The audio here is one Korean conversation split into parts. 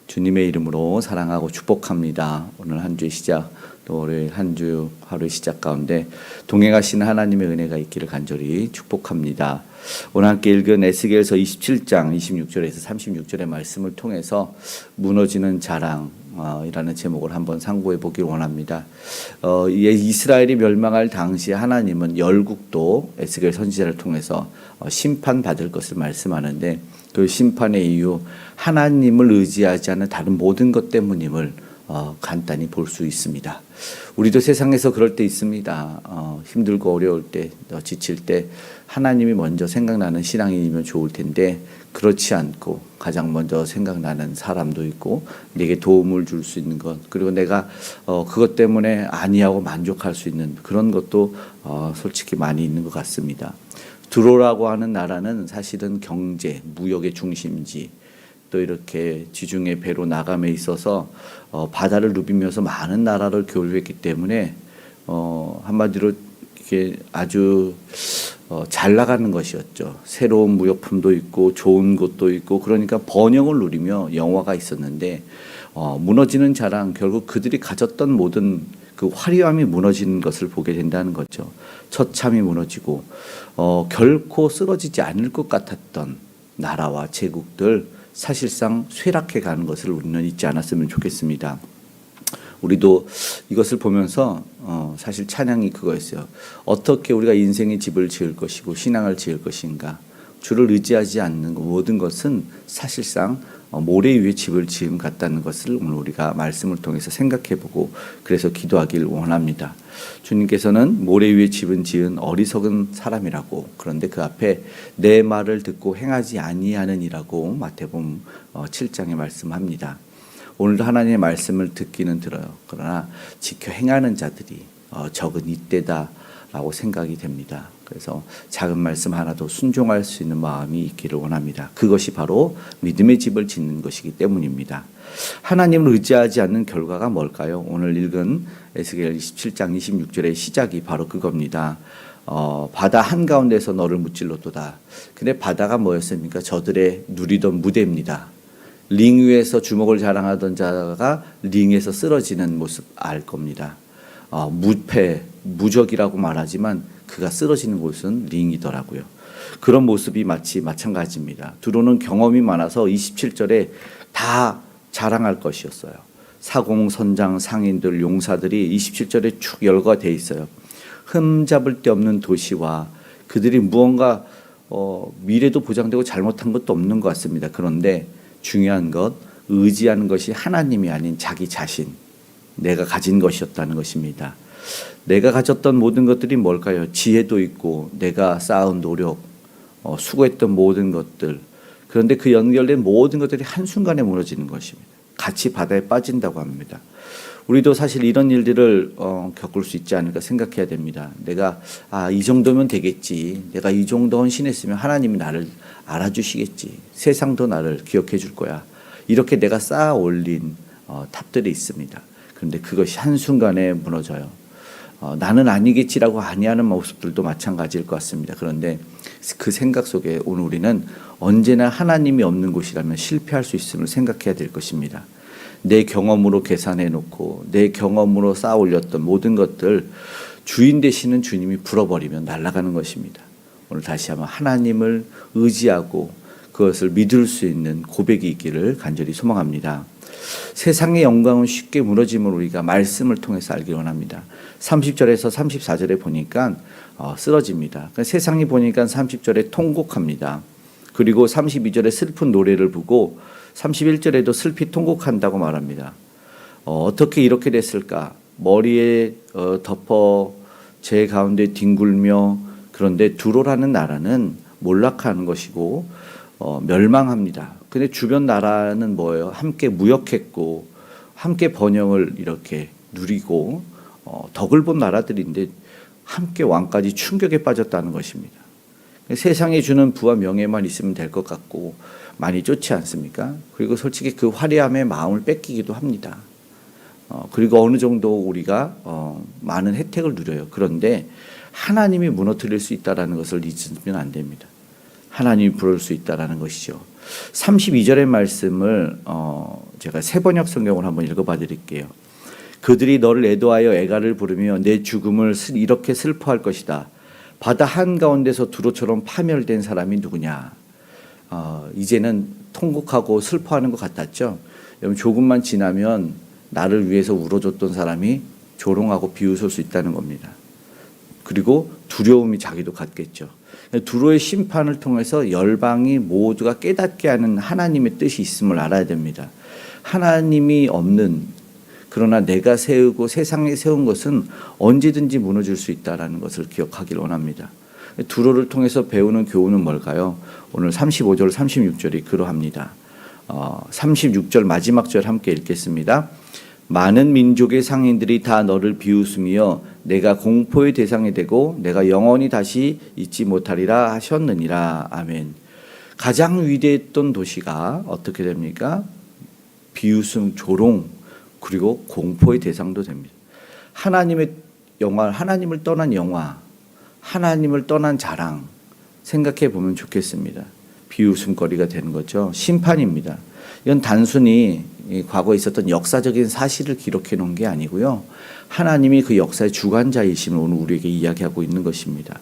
주님의 이름으로 사랑하고 축복합니다. 오늘 한 주의 시작, 또 월요일 한 주 하루의 시작 가운데 동행하시는 하나님의 은혜가 있기를 간절히 축복합니다. 오늘 함께 읽은 에스겔서 27장 26절에서 36절의 말씀을 통해서 무너지는 자랑이라는 제목을 한번 상고해 보길 원합니다. 이스라엘이 멸망할 당시에 하나님은 열국도 에스겔 선지자를 통해서 심판받을 것을 말씀하는데, 그 심판의 이유, 하나님을 의지하지 않는 다른 모든 것 때문임을 간단히 볼 수 있습니다. 우리도 세상에서 그럴 때 있습니다. 힘들고 어려울 때, 지칠 때 하나님이 먼저 생각나는 신앙인이면 좋을 텐데, 그렇지 않고 가장 먼저 생각나는 사람도 있고, 내게 도움을 줄 수 있는 것, 그리고 내가 그것 때문에 아니하고 만족할 수 있는 그런 것도 솔직히 많이 있는 것 같습니다. 두로라고 하는 나라는 사실은 경제, 무역의 중심지, 또 이렇게 지중해 배로 나감에 있어서 바다를 누비면서 많은 나라를 교류했기 때문에 한마디로 이게 아주 잘 나가는 것이었죠. 새로운 무역품도 있고 좋은 곳도 있고, 그러니까 번영을 누리며 영화가 있었는데, 무너지는 자랑, 결국 그들이 가졌던 모든 그 화려함이 무너지는 것을 보게 된다는 거죠. 처참히 무너지고 결코 쓰러지지 않을 것 같았던 나라와 제국들, 사실상 쇠락해 가는 것을 우리는 잊지 않았으면 좋겠습니다. 우리도 이것을 보면서 사실 찬양이 그거였어요. 어떻게 우리가 인생의 집을 지을 것이고 신앙을 지을 것인가. 주를 의지하지 않는 모든 것은 사실상 모래 위에 집을 지음 같다는 것을 오늘 우리가 말씀을 통해서 생각해보고, 그래서 기도하길 원합니다. 주님께서는 모래 위에 집은 지은 어리석은 사람이라고, 그런데 그 앞에 내 말을 듣고 행하지 아니하느니라고 마태복음 7장에 말씀합니다. 오늘도 하나님의 말씀을 듣기는 들어요. 그러나 지켜 행하는 자들이 적은 이때다라고 생각이 됩니다. 그래서 작은 말씀 하나도 순종할 수 있는 마음이 있기를 원합니다. 그것이 바로 믿음의 집을 짓는 것이기 때문입니다. 하나님을 의지하지 않는 결과가 뭘까요? 오늘 읽은 에스겔 27장 26절의 시작이 바로 그겁니다. 바다 한가운데서 너를 무찔렀도다. 근데 바다가 뭐였습니까? 저들의 누리던 무대입니다. 링 위에서 주먹을 자랑하던 자가 링에서 쓰러지는 모습 알 겁니다. 무패, 무적이라고 말하지만 그가 쓰러지는 곳은 링이더라고요. 그런 모습이 마찬가지입니다. 두로는 경험이 많아서 27절에 다 자랑할 것이었어요. 사공, 선장, 상인들, 용사들이 27절에 축 열거가 돼 있어요. 흠잡을 데 없는 도시와 그들이 무언가 미래도 보장되고 잘못한 것도 없는 것 같습니다. 그런데 중요한 것, 의지하는 것이 하나님이 아닌 자기 자신, 내가 가진 것이었다는 것입니다. 내가 가졌던 모든 것들이 뭘까요? 지혜도 있고 내가 쌓은 노력, 수고했던 모든 것들, 그런데 그 연결된 모든 것들이 한순간에 무너지는 것입니다. 같이 바다에 빠진다고 합니다. 우리도 사실 이런 일들을 겪을 수 있지 않을까 생각해야 됩니다. 내가 이 정도면 되겠지, 내가 이 정도 헌신했으면 하나님이 나를 알아주시겠지, 세상도 나를 기억해 줄 거야, 이렇게 내가 쌓아 올린 탑들이 있습니다. 그런데 그것이 한순간에 무너져요. 나는 아니겠지라고 아니하는 모습들도 마찬가지일 것 같습니다. 그런데 그 생각 속에 오늘 우리는 언제나 하나님이 없는 곳이라면 실패할 수 있음을 생각해야 될 것입니다. 내 경험으로 계산해 놓고 내 경험으로 쌓아 올렸던 모든 것들 주인 되시는 주님이 불어버리면 날아가는 것입니다. 오늘 다시 한번 하나님을 의지하고 그것을 믿을 수 있는 고백이 있기를 간절히 소망합니다. 세상의 영광은 쉽게 무너짐을 우리가 말씀을 통해서 알기 원합니다. 30절에서 34절에 보니까 쓰러집니다. 그러니까 세상이 보니까 30절에 통곡합니다. 그리고 32절에 슬픈 노래를 부고 31절에도 슬피 통곡한다고 말합니다. 어떻게 이렇게 됐을까? 머리에 덮어 제 가운데 뒹굴며, 그런데 두로라는 나라는 몰락하는 것이고 멸망합니다. 근데 주변 나라는 뭐예요? 함께 무역했고 함께 번영을 이렇게 누리고 덕을 본 나라들인데 함께 왕까지 충격에 빠졌다는 것입니다. 세상에 주는 부와 명예만 있으면 될 것 같고 많이 좋지 않습니까? 그리고 솔직히 그 화려함에 마음을 뺏기기도 합니다. 그리고 어느 정도 우리가 많은 혜택을 누려요. 그런데 하나님이 무너뜨릴 수 있다는 것을 잊으면 안 됩니다. 하나님이 부를 수 있다는 것이죠. 32절의 말씀을 제가 세번역 성경을 한번 읽어봐 드릴게요. 그들이 너를 애도하여 애가를 부르며 내 죽음을 이렇게 슬퍼할 것이다. 바다 한가운데서 두로처럼 파멸된 사람이 누구냐. 이제는 통곡하고 슬퍼하는 것 같았죠. 여러분, 조금만 지나면 나를 위해서 울어줬던 사람이 조롱하고 비웃을 수 있다는 겁니다. 그리고 두려움이 자기도 갖겠죠. 두로의 심판을 통해서 열방이 모두가 깨닫게 하는 하나님의 뜻이 있음을 알아야 됩니다. 하나님이 없는, 그러나 내가 세우고 세상에 세운 것은 언제든지 무너질 수 있다는 것을 기억하길 원합니다. 두로를 통해서 배우는 교훈은 뭘까요? 오늘 35절 36절이 그러합니다. 36절 마지막 절 함께 읽겠습니다. 많은 민족의 상인들이 다 너를 비웃으며 내가 공포의 대상이 되고 내가 영원히 다시 잊지 못하리라 하셨느니라. 아멘. 가장 위대했던 도시가 어떻게 됩니까? 비웃음, 조롱, 그리고 공포의 대상도 됩니다. 하나님의 영화, 하나님을 떠난 영화, 하나님을 떠난 자랑 생각해 보면 좋겠습니다. 비웃음거리가 되는 거죠. 심판입니다. 이건 단순히 과거에 있었던 역사적인 사실을 기록해 놓은 게 아니고요. 하나님이 그 역사의 주관자이심을 오늘 우리에게 이야기하고 있는 것입니다.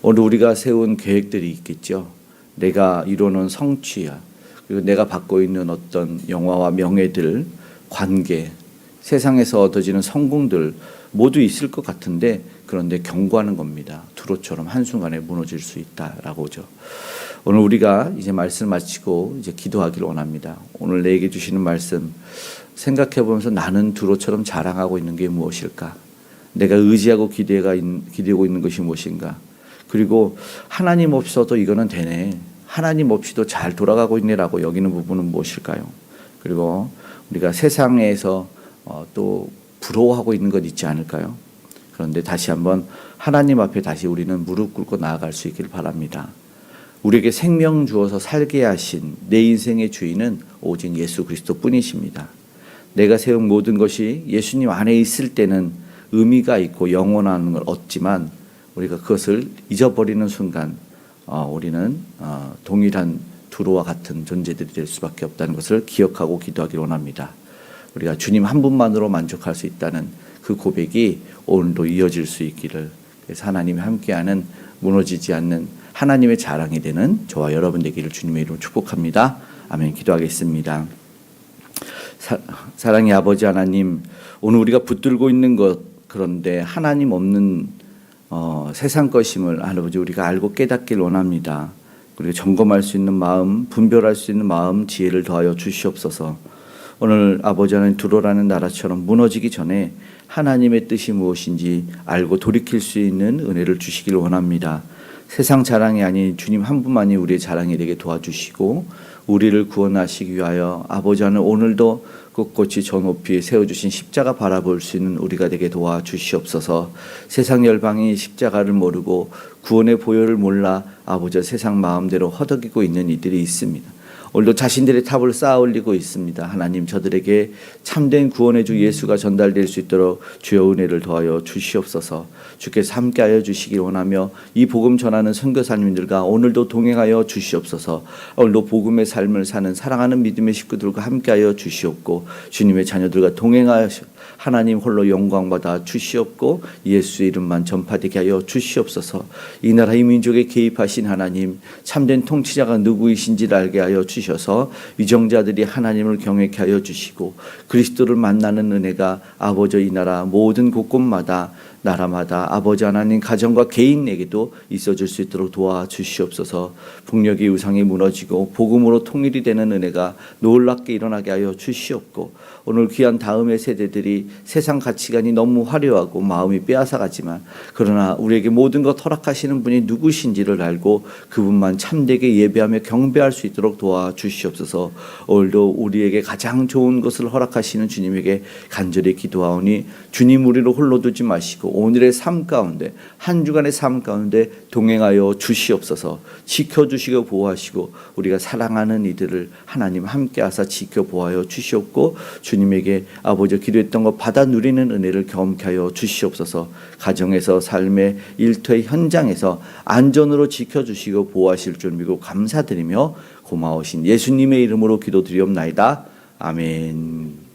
오늘 우리가 세운 계획들이 있겠죠. 내가 이루어놓은 성취야, 그리고 내가 받고 있는 어떤 영화와 명예들, 관계, 세상에서 얻어지는 성공들 모두 있을 것 같은데, 그런데 경고하는 겁니다. 두로처럼 한순간에 무너질 수 있다라고죠. 오늘 우리가 이제 말씀 마치고 이제 기도하기를 원합니다. 오늘 내게 주시는 말씀 생각해 보면서 나는 두로처럼 자랑하고 있는 게 무엇일까? 내가 의지하고 기대고 있는 것이 무엇인가? 그리고 하나님 없어도 이거는 되네. 하나님 없이도 잘 돌아가고 있네라고 여기는 부분은 무엇일까요? 그리고 우리가 세상에서 또 부러워하고 있는 것 있지 않을까요? 그런데 다시 한번 하나님 앞에 다시 우리는 무릎 꿇고 나아갈 수 있기를 바랍니다. 우리에게 생명 주어서 살게 하신 내 인생의 주인은 오직 예수 그리스도 뿐이십니다. 내가 세운 모든 것이 예수님 안에 있을 때는 의미가 있고 영원한 걸 얻지만 우리가 그것을 잊어버리는 순간 우리는 동일한 두로와 같은 존재들이 될 수밖에 없다는 것을 기억하고 기도하기를 원합니다. 우리가 주님 한 분만으로 만족할 수 있다는 그 고백이 오늘도 이어질 수 있기를, 그래서 하나님이 함께하는 무너지지 않는 하나님의 자랑이 되는 저와 여러분 되기를 주님의 이름으로 축복합니다. 아멘. 기도하겠습니다. 사랑의 아버지 하나님, 오늘 우리가 붙들고 있는 것, 그런데 하나님 없는 세상 것임을 아버지 우리가 알고 깨닫길 원합니다. 그리고 점검할 수 있는 마음, 분별할 수 있는 마음, 지혜를 더하여 주시옵소서. 오늘 아버지 하나님, 두로라는 나라처럼 무너지기 전에 하나님의 뜻이 무엇인지 알고 돌이킬 수 있는 은혜를 주시기를 원합니다. 세상 자랑이 아닌 주님 한 분만이 우리의 자랑이 되게 도와주시고 우리를 구원하시기 위하여 아버지 하나님 오늘도 꿋꿋이 저 높이 세워주신 십자가 바라볼 수 있는 우리가 되게 도와주시옵소서. 세상 열방이 십자가를 모르고 구원의 보혈을 몰라 아버지 세상 마음대로 허덕이고 있는 이들이 있습니다. 오늘도 자신들의 탑을 쌓아 올리고 있습니다. 하나님, 저들에게 참된 구원의 주 예수가 전달될 수 있도록 주여 은혜를 더하여 주시옵소서. 주께서 함께하여 주시길 원하며 이 복음 전하는 선교사님들과 오늘도 동행하여 주시옵소서. 오늘도 복음의 삶을 사는 사랑하는 믿음의 식구들과 함께하여 주시옵고 주님의 자녀들과 동행하여 하나님 홀로 영광받아 주시옵고 예수의 이름만 전파되게 하여 주시옵소서. 이 나라 이 민족에 개입하신 하나님, 참된 통치자가 누구이신지를 알게 하여 주셔서 위정자들이 하나님을 경외케 하여 주시고 그리스도를 만나는 은혜가 아버지 이 나라 모든 곳곳마다 나라마다 아버지 하나님 가정과 개인에게도 있어줄 수 있도록 도와주시옵소서. 북녘의 우상이 무너지고 복음으로 통일이 되는 은혜가 놀랍게 일어나게 하여 주시옵고 오늘 귀한 다음의 세대들이 세상 가치관이 너무 화려하고 마음이 빼앗아가지만 그러나 우리에게 모든 것 허락하시는 분이 누구신지를 알고 그분만 참되게 예배하며 경배할 수 있도록 도와주시옵소서. 오늘도 우리에게 가장 좋은 것을 허락하시는 주님에게 간절히 기도하오니 주님 우리를 홀로 두지 마시고 오늘의 삶 가운데 한 주간의 삶 가운데 동행하여 주시옵소서. 지켜주시고 보호하시고 우리가 사랑하는 이들을 하나님 함께하사 지켜보아여 주시옵고 주님에게 아버지 기도했던 것 받아 누리는 은혜를 경험케 하여 주시옵소서. 가정에서 삶의 일터의 현장에서 안전으로 지켜주시고 보호하실 줄 믿고 감사드리며 고마우신 예수님의 이름으로 기도드리옵나이다. 아멘.